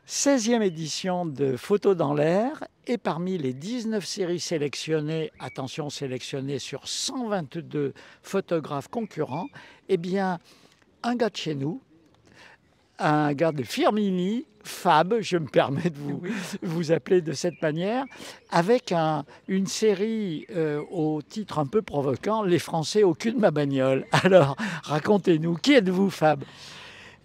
16e édition de Photos dans l'air, et parmi les 19 séries sélectionnées, attention sélectionnées sur 122 photographes concurrents, eh bien un gars de chez nous, un gars de Firminy, Fab, je me permets de vous appeler de cette manière, avec une série au titre un peu provoquant, Les Français au cul de ma bagnole. Alors, racontez-nous, qui êtes-vous, Fab?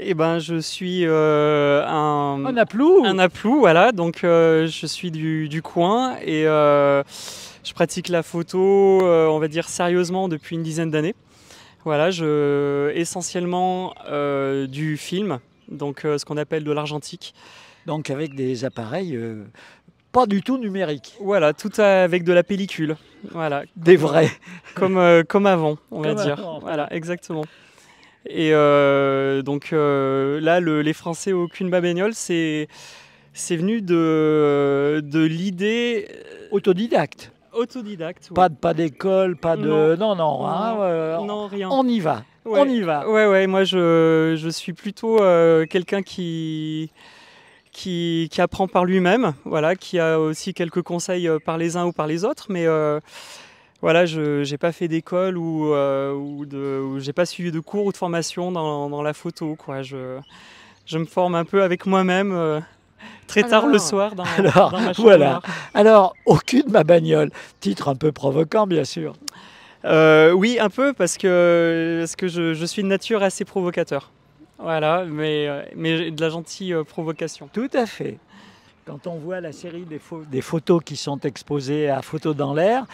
Eh ben, je suis Un aplou. un aplou, voilà. Donc, je suis du coin et je pratique la photo, on va dire sérieusement depuis une dizaine d'années. Voilà, essentiellement du film, donc ce qu'on appelle de l'argentique. Donc avec des appareils pas du tout numériques. Voilà, tout avec de la pellicule. Voilà, des vrais. Comme avant, on va Comme dire. avant. Voilà, exactement. Et donc là, les Français au cul de ma bagnole, c'est venu de l'idée autodidacte. Autodidacte. Oui. Pas d'école, pas de. Non, non, rien. On y va. Ouais. On y va. Ouais. Moi, je suis plutôt quelqu'un qui apprend par lui-même, voilà, qui a aussi quelques conseils par les uns ou par les autres, mais voilà, je n'ai pas fait d'école ou j'ai pas suivi de cours ou de formation dans la photo, quoi. Je me forme un peu avec moi-même très tard le soir dans ma chambre. Voilà. Alors, au cul de ma bagnole, titre un peu provoquant, bien sûr. Oui, un peu, parce que je suis de nature assez provocateur. Voilà, mais de la gentille provocation. Tout à fait. Quand on voit la série des photos qui sont exposées à Photos dans l'air,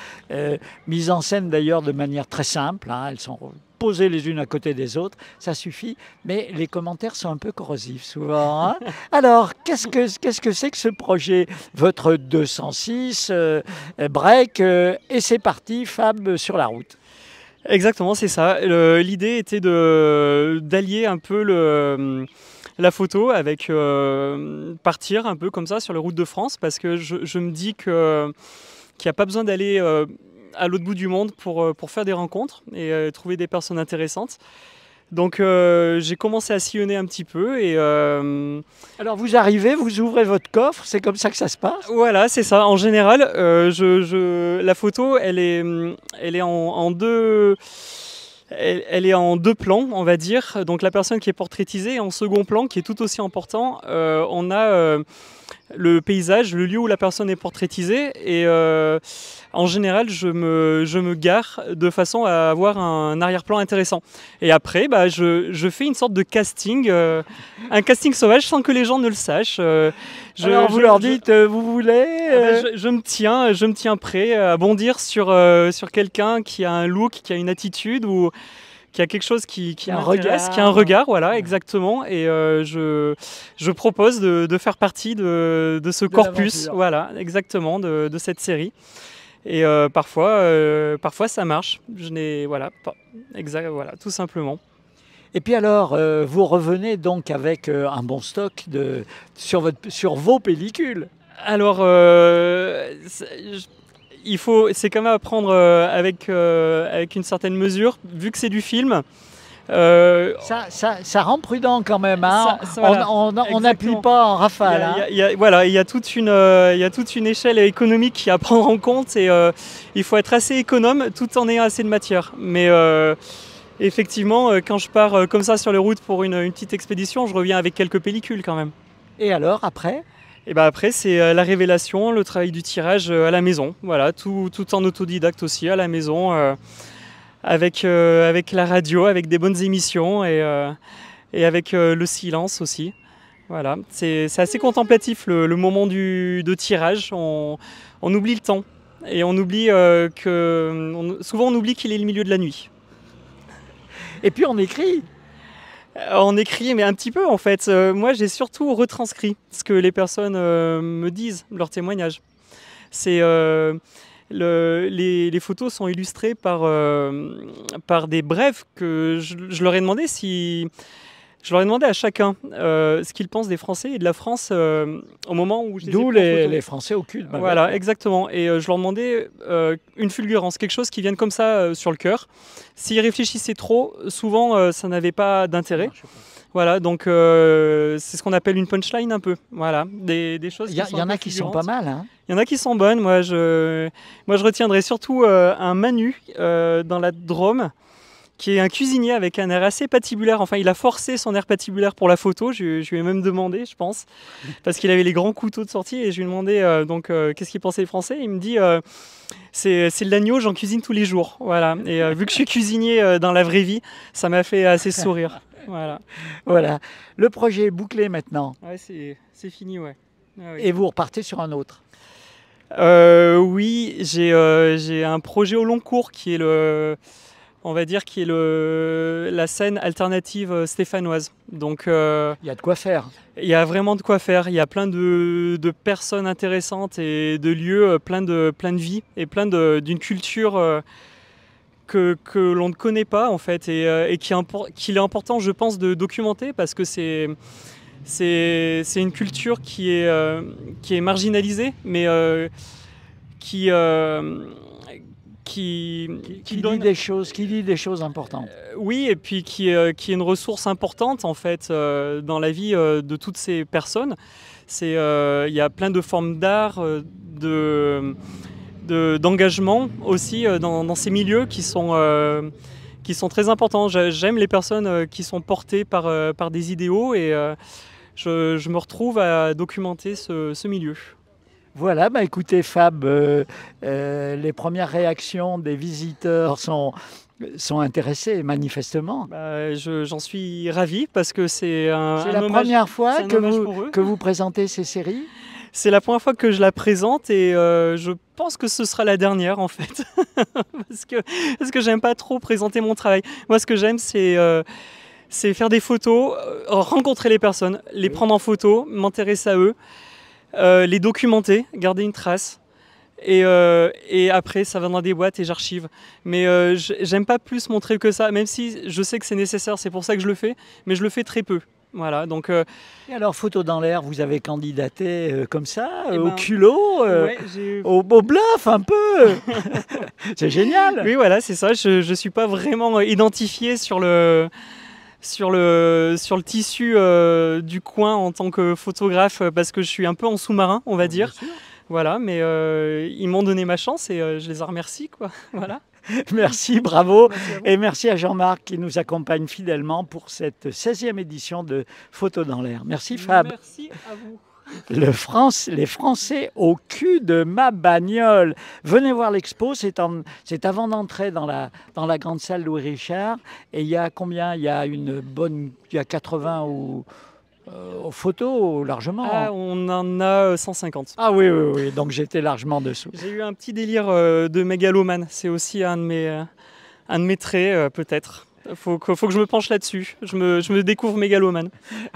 mises en scène d'ailleurs de manière très simple, hein, elles sont posées les unes à côté des autres, ça suffit, mais les commentaires sont un peu corrosifs souvent. Hein. Alors, qu'est-ce que c'est que ce projet? Votre 206 break, et c'est parti, Fab, sur la route. Exactement, c'est ça. L'idée était d'allier un peu la photo avec partir un peu comme ça sur les routes de France, parce que je me dis qu'il n'y a pas besoin d'aller à l'autre bout du monde pour faire des rencontres et trouver des personnes intéressantes. Donc j'ai commencé à sillonner un petit peu et alors vous arrivez, vous ouvrez votre coffre, c'est comme ça que ça se passe? Voilà, c'est ça. En général, la photo, elle est en deux. Elle est en deux plans, on va dire. Donc la personne qui est portraitisée, et en second plan, qui est tout aussi important, on a le paysage, le lieu où la personne est portraitisée. Et en général, je me gare de façon à avoir un arrière-plan intéressant. Et après, je fais une sorte de casting, un casting sauvage sans que les gens ne le sachent. Alors vous leur dites, vous voulez je me tiens prêt à bondir sur quelqu'un qui a un look, qui a une attitude ou qui a quelque chose qui m'intéresse, qui a un regard, voilà, exactement. Et je propose de faire partie de ce corpus, voilà, exactement, de cette série. Et parfois ça marche. Voilà, tout simplement. Et puis alors, vous revenez donc avec un bon stock sur vos pellicules. Alors, c'est quand même à prendre avec une certaine mesure, vu que c'est du film. Ça rend prudent quand même, hein. Voilà, on n'appuie pas en rafale. Il y a toute une échelle économique qui à prendre en compte et il faut être assez économe tout en ayant assez de matière. Mais effectivement, quand je pars comme ça sur les routes pour une petite expédition, je reviens avec quelques pellicules quand même. Et alors, après ? Et ben après, c'est la révélation, le travail du tirage à la maison. Voilà, tout en autodidacte aussi, à la maison, avec la radio, avec des bonnes émissions et avec le silence aussi. Voilà, c'est assez contemplatif le moment de tirage. On oublie le temps et on oublie souvent on oublie qu'il est le milieu de la nuit. Et puis on écrit. On écrit, mais un petit peu en fait. Moi, j'ai surtout retranscrit ce que les personnes me disent, leurs témoignages. Les photos sont illustrées par des brèves que je leur ai demandé si... Je leur ai demandé à chacun ce qu'ils pensent des Français et de la France au moment où je les ai D'où pris en photo. les Français au cul de ma Voilà, bête. exactement. Et je leur demandais une fulgurance, quelque chose qui vienne comme ça sur le cœur. S'ils réfléchissaient trop, souvent ça n'avait pas d'intérêt. Voilà, donc c'est ce qu'on appelle une punchline un peu. Voilà, des choses Il y en a qui sont pas mal. Hein. Il y en a qui sont bonnes. Moi, je retiendrai surtout un Manu dans la Drôme, qui est un cuisinier avec un air assez patibulaire. Enfin, il a forcé son air patibulaire pour la photo. Je lui ai même demandé, je pense, parce qu'il avait les grands couteaux de sortie. Et je lui ai demandé qu'est-ce qu'il pensait des Français. Il me dit c'est de l'agneau, j'en cuisine tous les jours. Voilà. Et vu que je suis cuisinier dans la vraie vie, ça m'a fait assez sourire. Voilà. Voilà. Le projet est bouclé maintenant. Ouais, c'est fini, ouais. Ah, oui. Et vous repartez sur un autre. Oui, j'ai un projet au long cours qui est on va dire, qui est la scène alternative stéphanoise. Donc, il y a de quoi faire. Il y a vraiment de quoi faire. Il y a plein de personnes intéressantes et de lieux, plein de vie et plein d'une culture que l'on ne connaît pas en fait et qu'il est important, je pense, de documenter parce que c'est une culture qui est marginalisée, mais qui dit des choses importantes. Oui, et puis qui est une ressource importante en fait dans la vie de toutes ces personnes. Il y a plein de formes d'art, d'engagement aussi dans ces milieux qui sont très importants. J'aime les personnes qui sont portées par des idéaux et je me retrouve à documenter ce milieu. Voilà, bah écoutez Fab, les premières réactions des visiteurs sont intéressés manifestement. Bah, j'en suis ravi parce que c'est la première fois que vous présentez ces séries. C'est la première fois que je la présente et je pense que ce sera la dernière en fait. parce que j'aime pas trop présenter mon travail. Moi ce que j'aime c'est faire des photos, rencontrer les personnes, les prendre en photo, m'intéresser à eux, les documenter, garder une trace. Et après ça va dans des boîtes et j'archive. Mais j'aime pas plus montrer que ça, même si je sais que c'est nécessaire, c'est pour ça que je le fais, mais je le fais très peu. Voilà, donc, et alors, Photo dans l'air, vous avez candidaté comme ça, au culot, ouais, au bluff un peu. C'est génial. Oui, voilà, c'est ça. Je ne suis pas vraiment identifié sur le tissu du coin en tant que photographe parce que je suis un peu en sous-marin, on va dire. Voilà, mais ils m'ont donné ma chance et je les en remercie, quoi. Voilà. Merci, bravo. Merci et merci à Jean-Marc qui nous accompagne fidèlement pour cette 16e édition de Photo dans l'air. Merci Fab. Merci à vous. Les Français au cul de ma bagnole. Venez voir l'expo, c'est avant d'entrer dans la grande salle Louis Richard. Et il y a combien? Il y a 80 ou... aux photos, largement. Ah, on en a 150. Ah oui, oui, oui, donc j'étais largement dessous. J'ai eu un petit délire de mégalomane. C'est aussi un de mes traits, peut-être. Faut que je me penche là-dessus. Je me découvre mégalomane.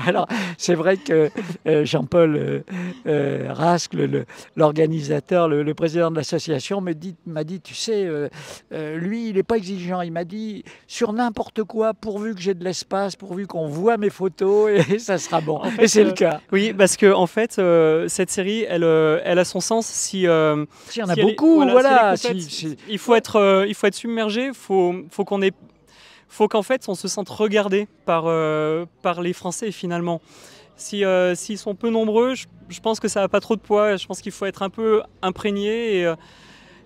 Alors, c'est vrai que Jean-Paul Rascle, l'organisateur, le président de l'association, m'a dit, tu sais, lui, il n'est pas exigeant. Il m'a dit, sur n'importe quoi, pourvu que j'ai de l'espace, pourvu qu'on voit mes photos, et ça sera bon. En fait, et c'est le cas. Oui, parce que en fait, cette série, elle a son sens si... S'il y en a beaucoup, voilà. Il faut être submergé, faut qu'en fait on se sente regardé par les Français finalement. S'ils sont peu nombreux, je pense que ça n'a pas trop de poids. Je pense qu'il faut être un peu imprégné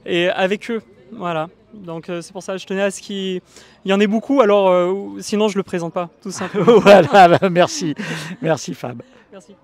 et avec eux. Voilà. Donc c'est pour ça que je tenais à ce qu'il y en ait beaucoup. Alors sinon je le présente pas, tout simplement. Voilà, merci. Merci Fab. Merci.